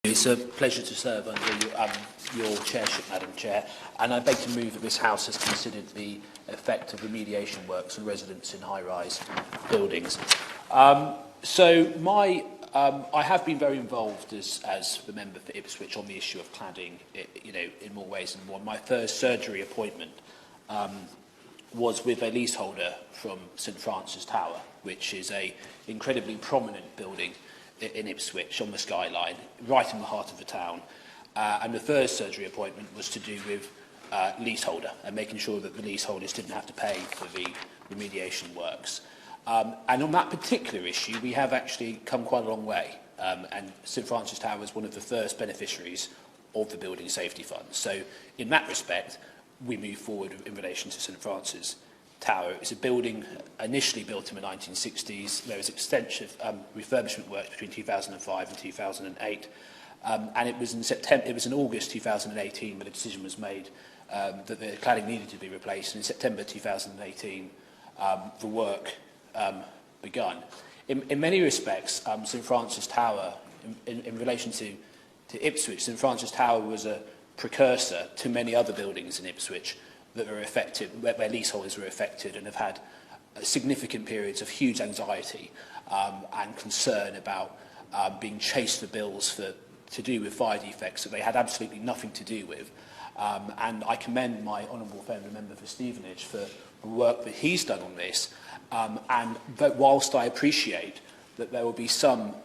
It's a pleasure to serve under your chairship, Madam Chair, and I beg to move that this House has considered the effect of remediation works on residents in high-rise buildings. I have been very involved as the member for Ipswich on the issue of cladding, in more ways than one. My first surgery appointment was with a leaseholder from St Francis Tower, which is an incredibly prominent building in Ipswich on the skyline, right in the heart of the town. And the first surgery appointment was to do with leaseholder and making sure that the leaseholders didn't have to pay for the remediation works. And on that particular issue, we have actually come quite a long way. And St Francis Tower was one of the first beneficiaries of the Building Safety Fund. So in that respect, we move forward in relation to St Francis Tower. It's a building initially built in the 1960s. There was extensive refurbishment work between 2005 and 2008. And it was in August 2018 that a decision was made that the cladding needed to be replaced. And in September 2018, the work begun. In many respects, St Francis Tower, in relation to Ipswich, St Francis Tower was a precursor to many other buildings in Ipswich that were affected, where leaseholders were affected and have had significant periods of huge anxiety and concern about being chased for bills to do with fire defects that they had absolutely nothing to do with. And I commend my honourable friend, the member for Stevenage, for the work that he's done on this. And that whilst I appreciate that there will be some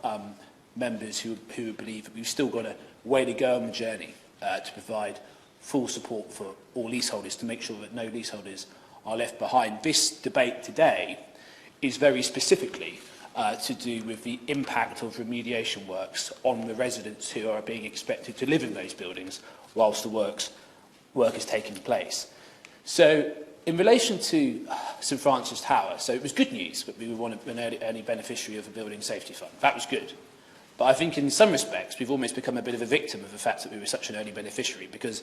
members who believe that we've still got a way to go on the journey to provide full support for all leaseholders to make sure that no leaseholders are left behind. This debate today is very specifically to do with the impact of remediation works on the residents who are being expected to live in those buildings whilst the work is taking place. So in relation to St Francis Tower, so it was good news that we were one of an early beneficiary of the Building Safety Fund. That was good. But I think in some respects we've almost become a bit of a victim of the fact that we were such an early beneficiary, because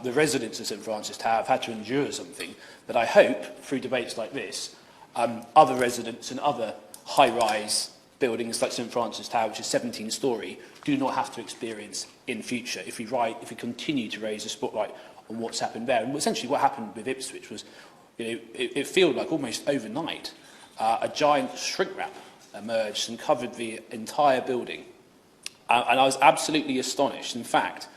the residents of St Francis Tower have had to endure something that I hope, through debates like this, other residents and other high-rise buildings like St Francis Tower, which is 17-storey, do not have to experience in future if we continue to raise the spotlight on what's happened there. And essentially what happened with Ipswich was, it felt like almost overnight a giant shrink wrap emerged and covered the entire building. And I was absolutely astonished. In fact,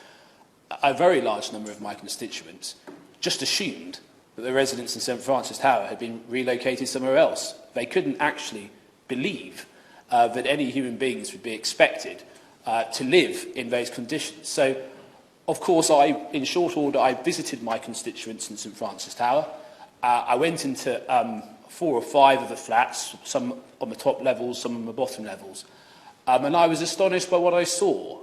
a very large number of my constituents just assumed that the residents in St Francis Tower had been relocated somewhere else. They couldn't actually believe that any human beings would be expected to live in those conditions. So, of course, in short order, I visited my constituents in St Francis Tower. I went into 4 or 5 of the flats, some on the top levels, some on the bottom levels. And I was astonished by what I saw.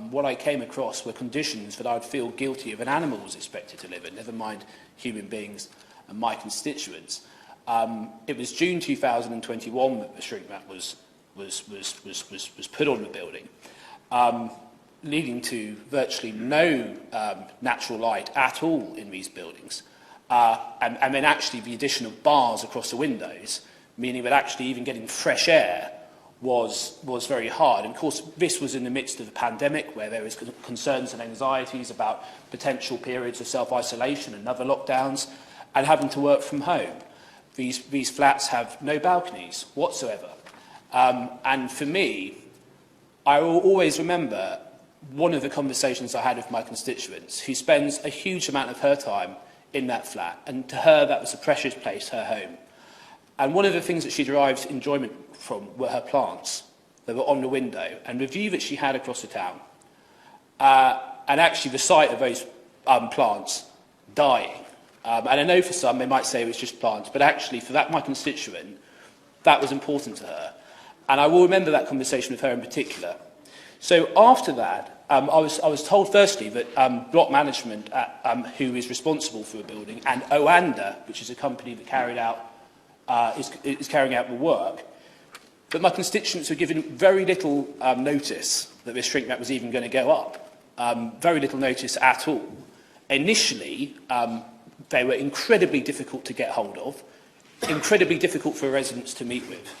What I came across were conditions that I would feel guilty of an animal was expected to live in, never mind human beings and my constituents. It was June 2021 that the shrink wrap was put on the building, leading to virtually no natural light at all in these buildings. And then actually the addition of bars across the windows, meaning that actually even getting fresh air was very hard. And of course, this was in the midst of a pandemic where there was concerns and anxieties about potential periods of self-isolation and other lockdowns, and having to work from home. These flats have no balconies whatsoever. And for me, I will always remember one of the conversations I had with my constituents, who spends a huge amount of her time in that flat, and to her that was a precious place, her home. And one of the things that she derived enjoyment from were her plants that were on the window and the view that she had across the town. And actually the sight of those plants dying. And I know for some they might say it was just plants, but actually for that my constituent, that was important to her. And I will remember that conversation with her in particular. So after that, I was told firstly that block management, who is responsible for the building, and Oanda, which is a company that is carrying out the work, that my constituents were given very little notice that this shrink wrap was even going to go up. Very little notice at all. Initially, they were incredibly difficult to get hold of, incredibly difficult for residents to meet with.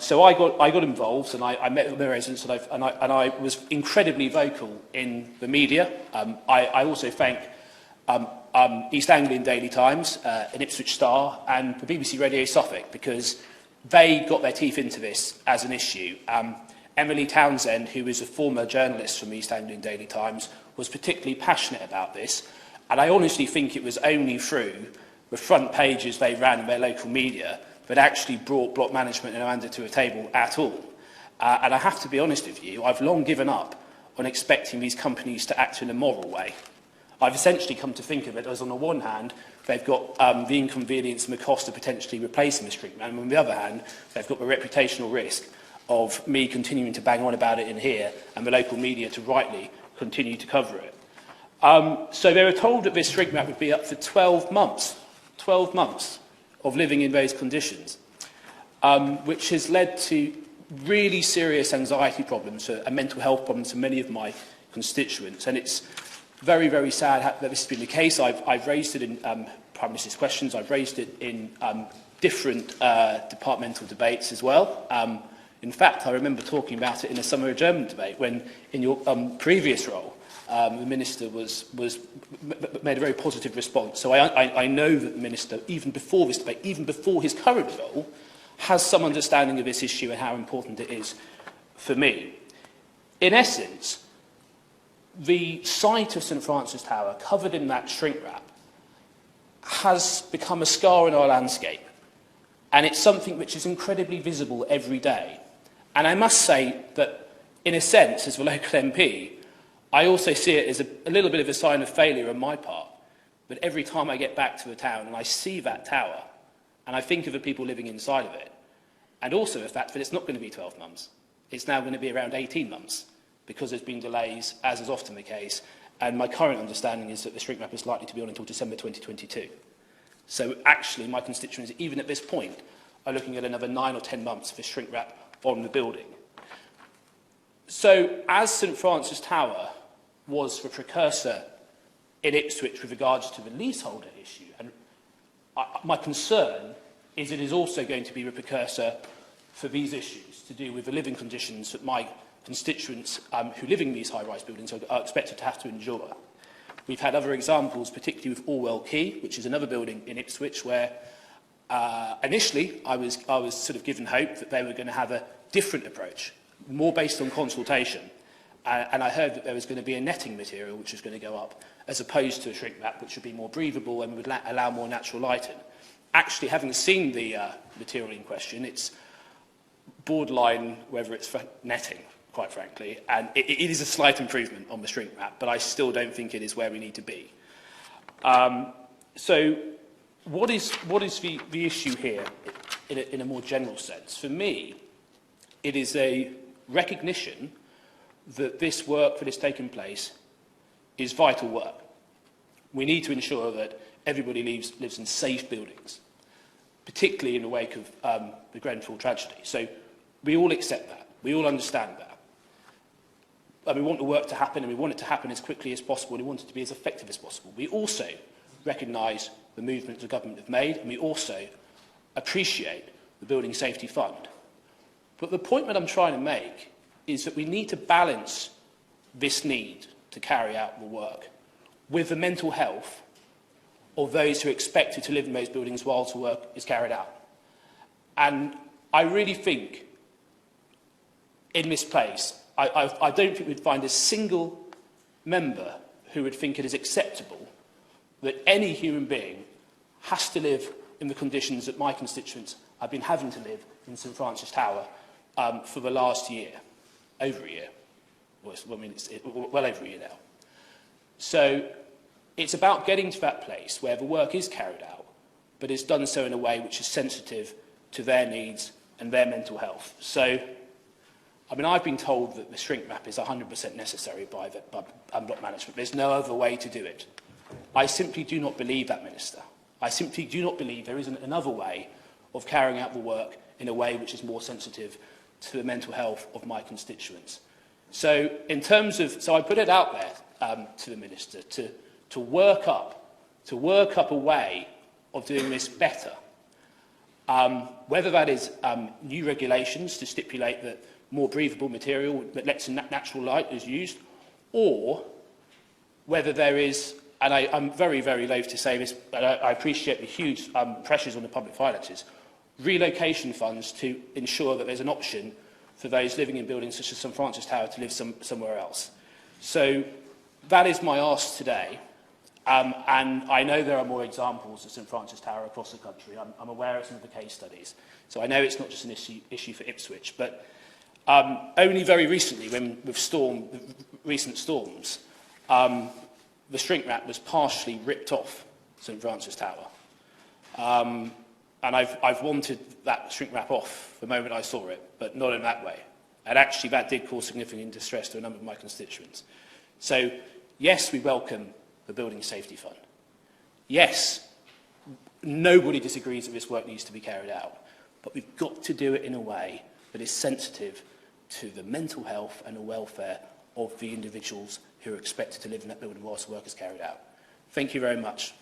So I got involved, and I met with the residents, and I was incredibly vocal in the media. I also thank East Anglian Daily Times, an Ipswich Star, and the BBC Radio Suffolk, because they got their teeth into this as an issue. Emily Townsend, who is a former journalist from East Anglian Daily Times, was particularly passionate about this, and I honestly think it was only through the front pages they ran in their local media that actually brought block management and Amanda to a table at all. And I have to be honest with you, I've long given up on expecting these companies to act in a moral way. I've essentially come to think of it as, on the one hand, they've got the inconvenience and the cost of potentially replacing the street man, and on the other hand, they've got the reputational risk of me continuing to bang on about it in here and the local media to rightly continue to cover it. So they were told that this street map would be up for 12 months. 12 months of living in those conditions, which has led to really serious anxiety problems and mental health problems for many of my constituents. And it's very, very sad that this has been the case. I've raised it in Prime Minister's questions. I've raised it in different departmental debates as well. In fact, I remember talking about it in a summer adjournment debate when, in your previous role, the Minister made a very positive response. So I know that the Minister, even before this debate, even before his current role, has some understanding of this issue and how important it is for me. In essence, the site of St Francis Tower, covered in that shrink wrap, has become a scar in our landscape. And it's something which is incredibly visible every day. And I must say that, in a sense, as the local MP, I also see it as a little bit of a sign of failure on my part. But every time I get back to a town and I see that tower, and I think of the people living inside of it, and also the fact that it's not going to be 12 months. It's now going to be around 18 months, because there's been delays, as is often the case. And my current understanding is that the shrink wrap is likely to be on until December 2022. So actually, my constituents, even at this point, are looking at another 9 or 10 months for shrink wrap on the building. So, as St Francis Tower was the precursor in Ipswich with regards to the leaseholder issue, and my concern is it is also going to be the precursor for these issues to do with the living conditions that my constituents who live in these high-rise buildings are expected to have to endure. We've had other examples, particularly with Orwell Quay, which is another building in Ipswich, where initially I was sort of given hope that they were going to have a different approach, more based on consultation. And I heard that there was going to be a netting material which was going to go up, as opposed to a shrink wrap, which would be more breathable and would allow more natural light in. Actually, having seen the material in question, it's borderline whether it's for netting, quite frankly, and it is a slight improvement on the shrink wrap, but I still don't think it is where we need to be. So what is the issue here in a more general sense? For me, it is a recognition that this work that is taking place is vital work. We need to ensure that everybody lives in safe buildings, particularly in the wake of the Grenfell tragedy. So we all accept that. We all understand that. And we want the work to happen, and we want it to happen as quickly as possible, and we want it to be as effective as possible. We also recognise the movement the government have made, and we also appreciate the Building Safety Fund. But the point that I'm trying to make is that we need to balance this need to carry out the work with the mental health of those who are expected to live in those buildings whilst the work is carried out. And I really think, in this place, I don't think we'd find a single member who would think it is acceptable that any human being has to live in the conditions that my constituents have been having to live in St Francis Tower for the last year, over a year. Well, well over a year now. So it's about getting to that place where the work is carried out, but it's done so in a way which is sensitive to their needs and their mental health. So, I mean, I've been told that the shrink wrap is 100% necessary by block management. There's no other way to do it. I simply do not believe that, Minister. I simply do not believe there isn't another way of carrying out the work in a way which is more sensitive to the mental health of my constituents. So, in terms of, so I put it out there to the Minister to work up a way of doing this better. Whether that is new regulations to stipulate that more breathable material that lets in natural light is used, or whether there is, and I'm very, very loath to say this, but I appreciate the huge pressures on the public finances, relocation funds to ensure that there's an option for those living in buildings such as St Francis Tower to live somewhere else. So that is my ask today. And I know there are more examples of St Francis Tower across the country. I'm aware of some of the case studies. So I know it's not just an issue for Ipswich, but only very recently, with recent storms, the shrink wrap was partially ripped off St Francis Tower. And I've wanted that shrink wrap off the moment I saw it, but not in that way. And actually, that did cause significant distress to a number of my constituents. So, yes, we welcome the Building Safety Fund. Yes, nobody disagrees that this work needs to be carried out, but we've got to do it in a way that is sensitive to the mental health and the welfare of the individuals who are expected to live in that building whilst the work is carried out. Thank you very much.